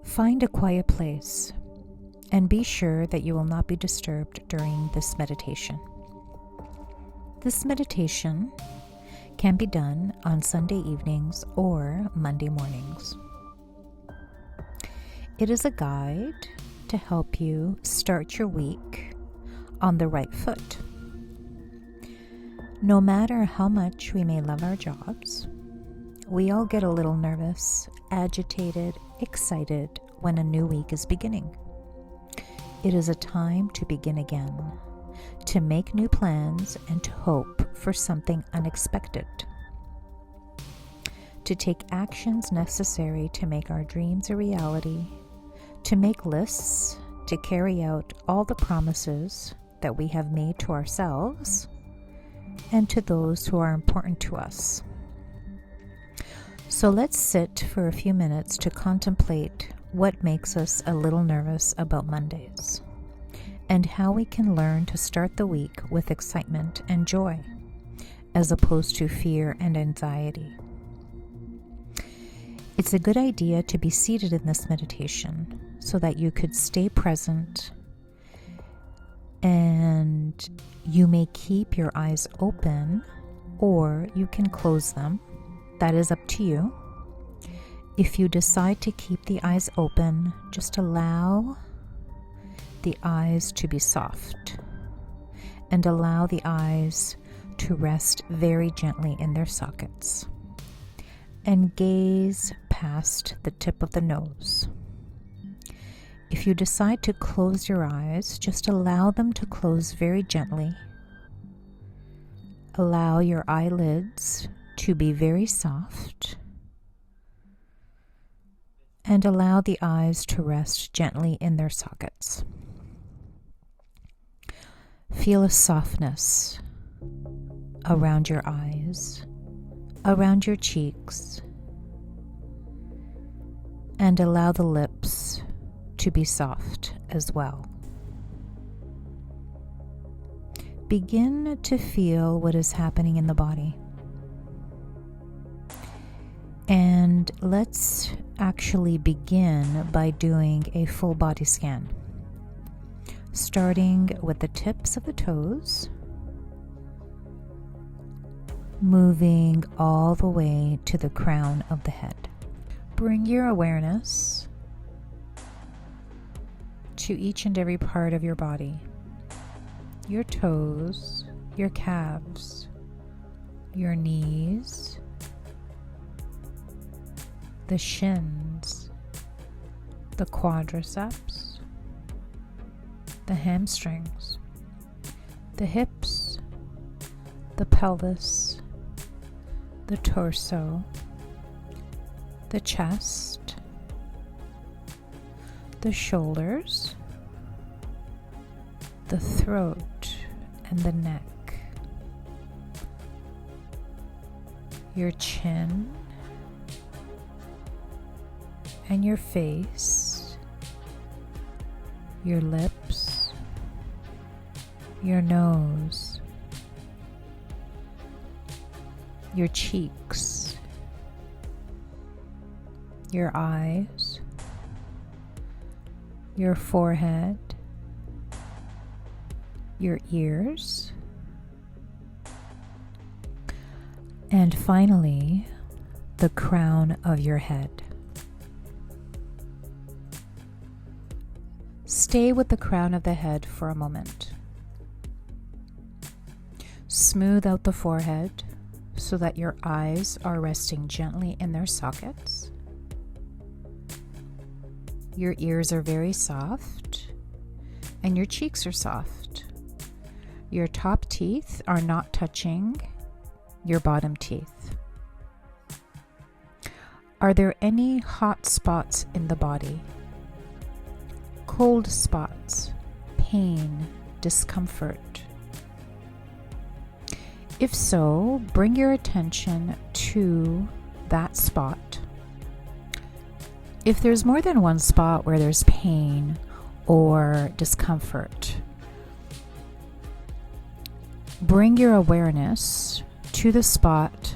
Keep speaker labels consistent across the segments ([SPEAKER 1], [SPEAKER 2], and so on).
[SPEAKER 1] Find a quiet place and be sure that you will not be disturbed during this meditation. This meditation can be done on Sunday evenings or Monday mornings. It is a guide to help you start your week on the right foot. No matter how much we may love our jobs, we all get a little nervous, agitated, excited when a new week is beginning. It is a time to begin again, to make new plans and to hope for something unexpected, to take actions necessary to make our dreams a reality, to make lists, to carry out all the promises that we have made to ourselves and to those who are important to us. So let's sit for a few minutes to contemplate what makes us a little nervous about Mondays and how we can learn to start the week with excitement and joy as opposed to fear and anxiety. It's a good idea to be seated in this meditation so that you could stay present and you may keep your eyes open or you can close them. That is up to you. If you decide to keep the eyes open, just allow the eyes to be soft and allow the eyes to rest very gently in their sockets and gaze past the tip of the nose. If you decide to close your eyes, just allow them to close very gently. Allow your eyelids to be very soft and allow the eyes to rest gently in their sockets. Feel a softness around your eyes, around your cheeks, and allow the lips to be soft as well. Begin to feel what is happening in the body. And let's actually begin by doing a full body scan, starting with the tips of the toes, moving all the way to the crown of the head. Bring your awareness to each and every part of your body, your toes, your calves, your knees, the shins, the quadriceps, the hamstrings, the hips, the pelvis, the torso, the chest, the shoulders, the throat and the neck, your chin and your face, your lips, your nose, your cheeks, your eyes, your forehead, your ears, and finally, the crown of your head. Stay with the crown of the head for a moment. Smooth out the forehead so that your eyes are resting gently in their sockets. Your ears are very soft and your cheeks are soft. Your top teeth are not touching your bottom teeth. Are there any hot spots in the body? Cold spots, pain, discomfort? If so, bring your attention to that spot. If there's more than one spot where there's pain or discomfort, bring your awareness to the spot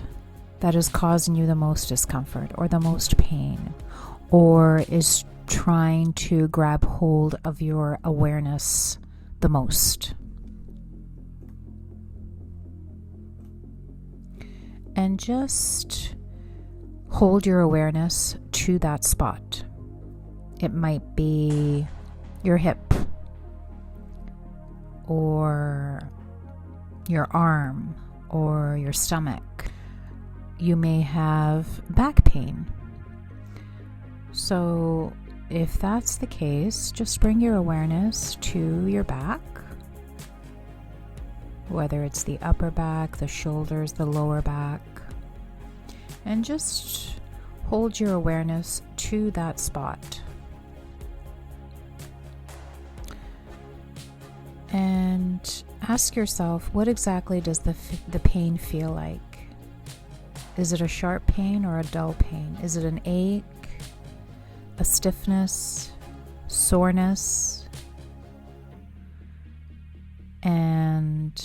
[SPEAKER 1] that is causing you the most discomfort or the most pain or is trying to grab hold of your awareness the most. And just hold your awareness to that spot. It might be your hip or your arm or your stomach. You may have back pain. So if that's the case, just bring your awareness to your back, whether it's the upper back, the shoulders, the lower back, and just hold your awareness to that spot. And ask yourself, what exactly does the pain feel like? Is it a sharp pain or a dull pain? Is it an ache, a stiffness, soreness? And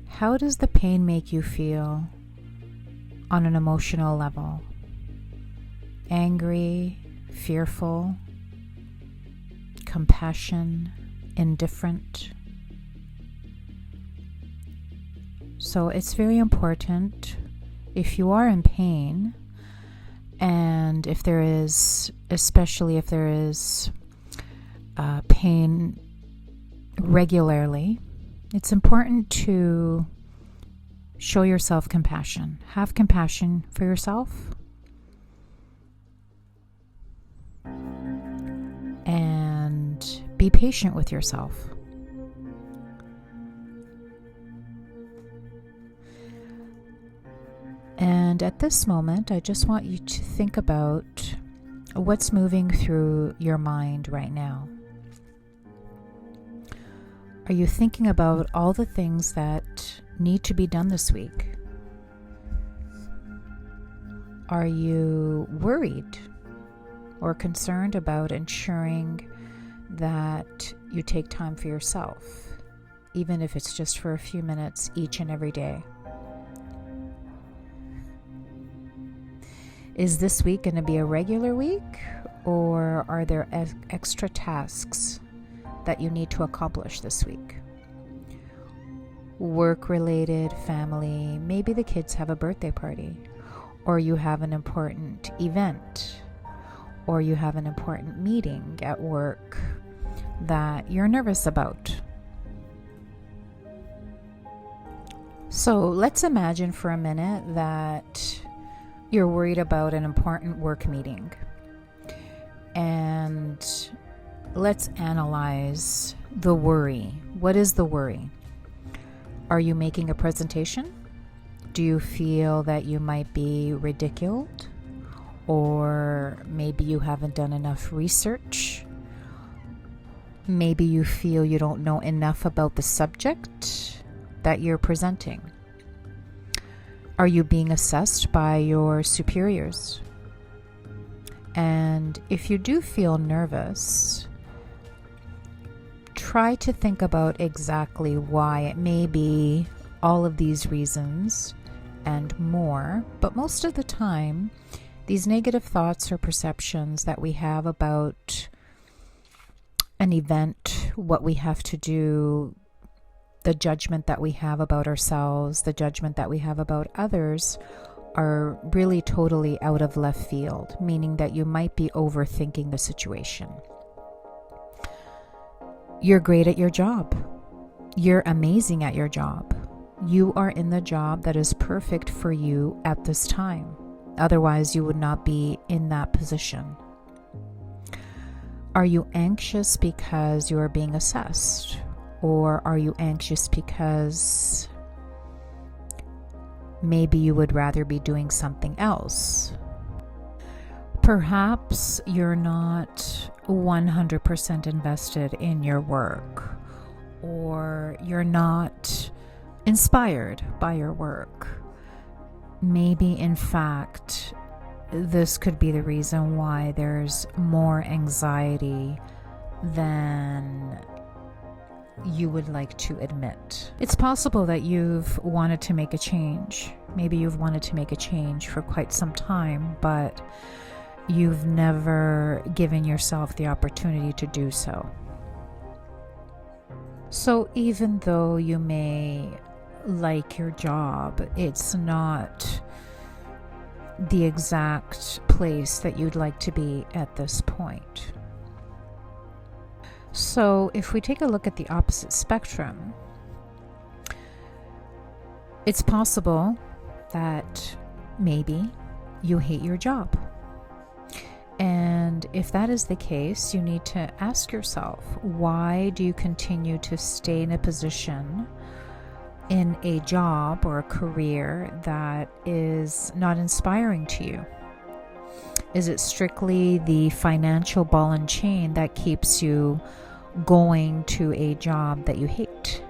[SPEAKER 1] how does the pain make you feel on an emotional level? Angry, fearful, compassion, indifferent? So it's very important, if you are in pain, and if there is, especially if there is pain regularly, it's important to show yourself compassion. Have compassion for yourself. And be patient with yourself. And at this moment, I just want you to think about what's moving through your mind right now. Are you thinking about all the things that need to be done this week? Are you worried or concerned about ensuring that you take time for yourself, even if it's just for a few minutes each and every day? Is this week going to be a regular week, or are there extra tasks that you need to accomplish this week? Work-related, family, maybe the kids have a birthday party, or you have an important event, or you have an important meeting at work that you're nervous about. So let's imagine for a minute that you're worried about an important work meeting. And let's analyze the worry. What is the worry? Are you making a presentation? Do you feel that you might be ridiculed? Or maybe you haven't done enough research? Maybe you feel you don't know enough about the subject that you're presenting. Are you being assessed by your superiors? And if you do feel nervous, try to think about exactly why. It may be all of these reasons and more, but most of the time, these negative thoughts or perceptions that we have about an event, what we have to do, the judgment that we have about ourselves, the judgment that we have about others, are really totally out of left field, meaning that you might be overthinking the situation. You're great at your job. You're amazing at your job. You are in the job that is perfect for you at this time. Otherwise, you would not be in that position. Are you anxious because you are being assessed? Or are you anxious because maybe you would rather be doing something else? Perhaps you're not 100% invested in your work, or you're not inspired by your work. Maybe, in fact, this could be the reason why there's more anxiety than you would like to admit. It's possible that you've wanted to make a change. Maybe you've wanted to make a change for quite some time, but you've never given yourself the opportunity to do so. So even though you may like your job, it's not the exact place that you'd like to be at this point. So if we take a look at the opposite spectrum, it's possible that maybe you hate your job. And if that is the case, you need to ask yourself, why do you continue to stay in a position, in a job or a career that is not inspiring to you? Is it strictly the financial ball and chain that keeps you going to a job that you hate?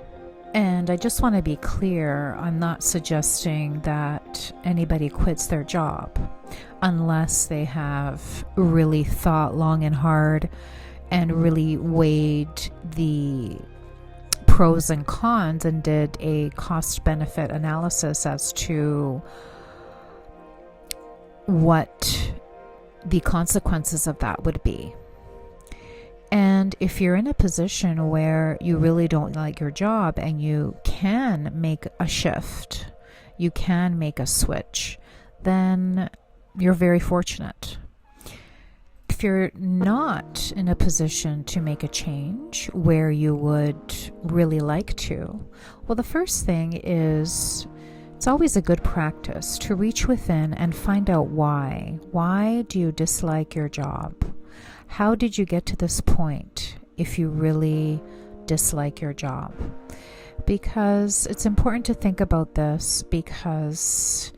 [SPEAKER 1] And I just want to be clear, I'm not suggesting that anybody quits their job unless they have really thought long and hard and really weighed the pros and cons and did a cost-benefit analysis as to what the consequences of that would be. And if you're in a position where you really don't like your job and you can make a shift, you can make a switch, then you're very fortunate. If you're not in a position to make a change where you would really like to, well, the first thing is, it's always a good practice to reach within and find out why. Why do you dislike your job? How did you get to this point if you really dislike your job? Because it's important to think about this, because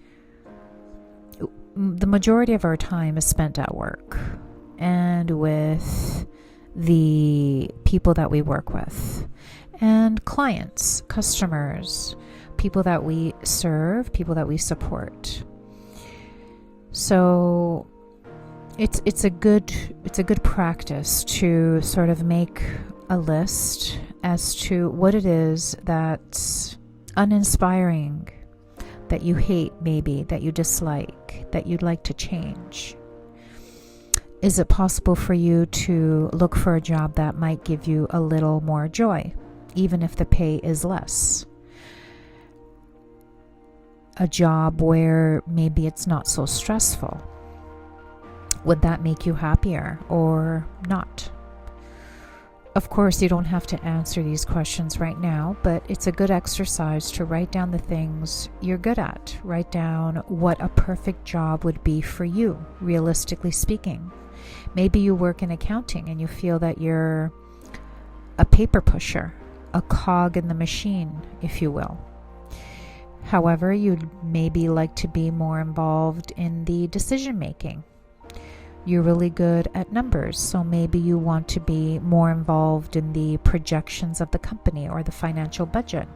[SPEAKER 1] the majority of our time is spent at work and with the people that we work with and clients, customers, people that we serve, people that we support. So it's a good practice to sort of make a list as to what it is that's uninspiring, that you hate maybe, that you dislike, that you'd like to change. Is it possible for you to look for a job that might give you a little more joy, even if the pay is less? A job where maybe it's not so stressful. Would that make you happier or not? Of course, you don't have to answer these questions right now, but it's a good exercise to write down the things you're good at. Write down what a perfect job would be for you, realistically speaking. Maybe you work in accounting and you feel that you're a paper pusher, a cog in the machine, if you will. However, you'd maybe like to be more involved in the decision making. You're really good at numbers, so maybe you want to be more involved in the projections of the company or the financial budget.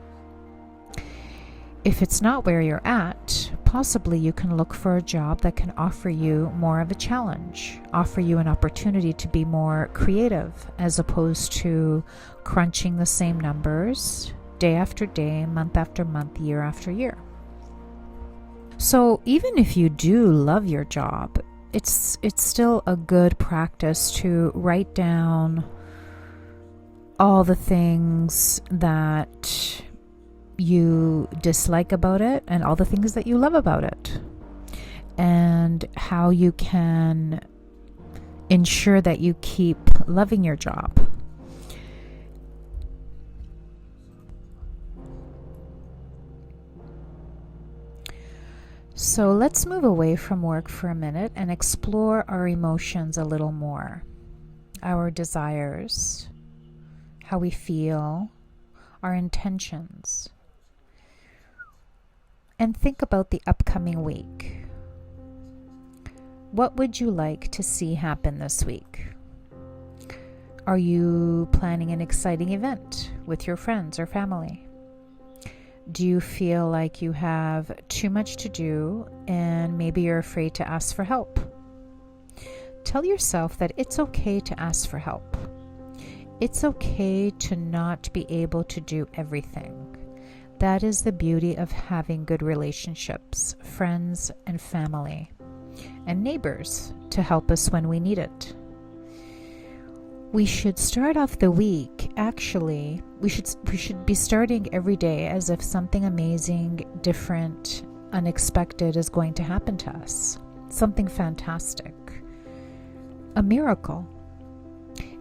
[SPEAKER 1] If it's not where you're at, possibly you can look for a job that can offer you more of a challenge, offer you an opportunity to be more creative as opposed to crunching the same numbers day after day, month after month, year after year. So even if you do love your job, it's still a good practice to write down all the things that you dislike about it and all the things that you love about it, and how you can ensure that you keep loving your job. So let's move away from work for a minute and explore our emotions a little more. Our desires, how we feel, our intentions. And think about the upcoming week. What would you like to see happen this week? Are you planning an exciting event with your friends or family? Do you feel like you have too much to do and maybe you're afraid to ask for help? Tell yourself that it's okay to ask for help. It's okay to not be able to do everything. That is the beauty of having good relationships, friends and family. and neighbors to help us when we need it. We should start off the week, actually, we should be starting every day as if something amazing, different, unexpected is going to happen to us. Something fantastic. A miracle.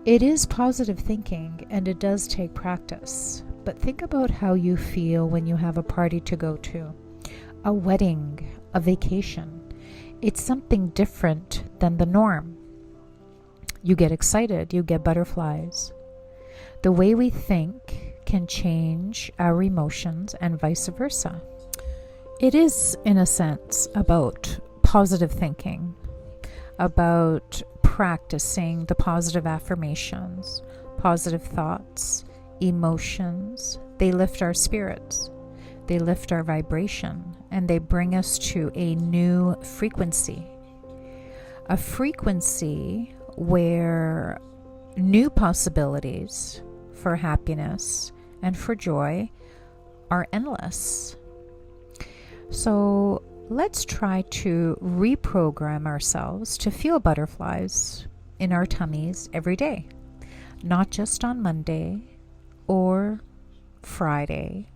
[SPEAKER 1] It is positive thinking, and it does take practice. But think about how you feel when you have a party to go to, a wedding, a vacation. It's something different than the norm. You get excited, you get butterflies. The way we think can change our emotions and vice versa. It is, in a sense, about positive thinking, about practicing the positive affirmations, positive thoughts, emotions. They lift our spirits, they lift our vibration, and they bring us to a new frequency. A frequency where new possibilities for happiness and for joy are endless. So let's try to reprogram ourselves to feel butterflies in our tummies every day, not just on Monday or Friday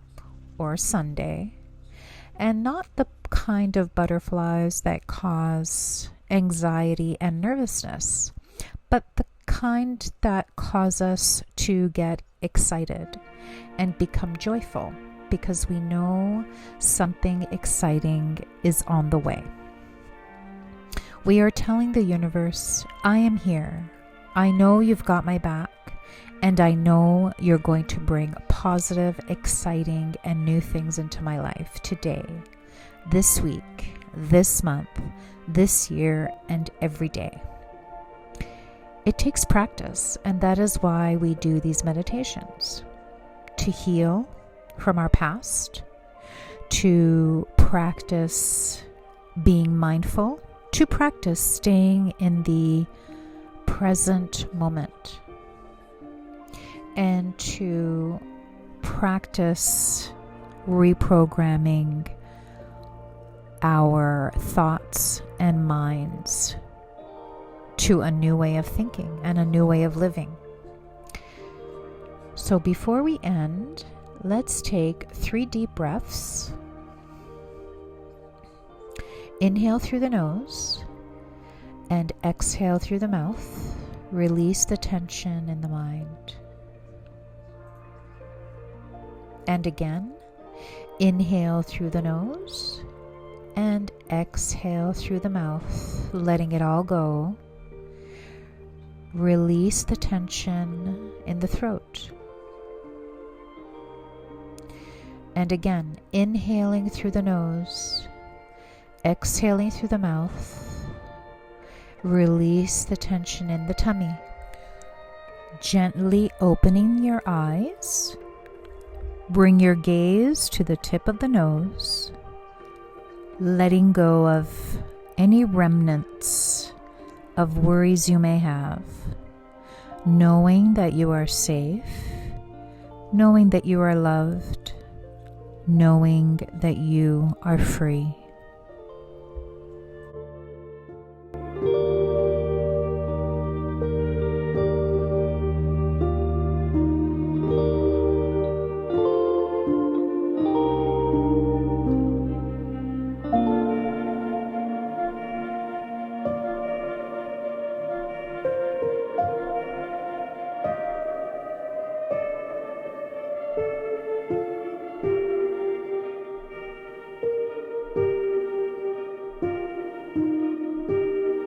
[SPEAKER 1] or Sunday, and not the kind of butterflies that cause anxiety and nervousness, but the kind that cause us to get excited and become joyful because we know something exciting is on the way. We are telling the universe, I am here. I know you've got my back, and I know you're going to bring positive, exciting, and new things into my life today, this week, this month, this year, and every day. It takes practice, and that is why we do these meditations, to heal from our past, to practice being mindful, to practice staying in the present moment, and to practice reprogramming our thoughts and minds to a new way of thinking and a new way of living. So before we end, let's take 3 deep breaths. Inhale through the nose and exhale through the mouth. Release the tension in the mind. And again, inhale through the nose and exhale through the mouth, letting it all go. Release the tension in the throat. And again, inhaling through the nose, exhaling through the mouth. Release the tension in the tummy. Gently opening your eyes. Bring your gaze to the tip of the nose, letting go of any remnants of worries you may have, knowing that you are safe, knowing that you are loved, knowing that you are free.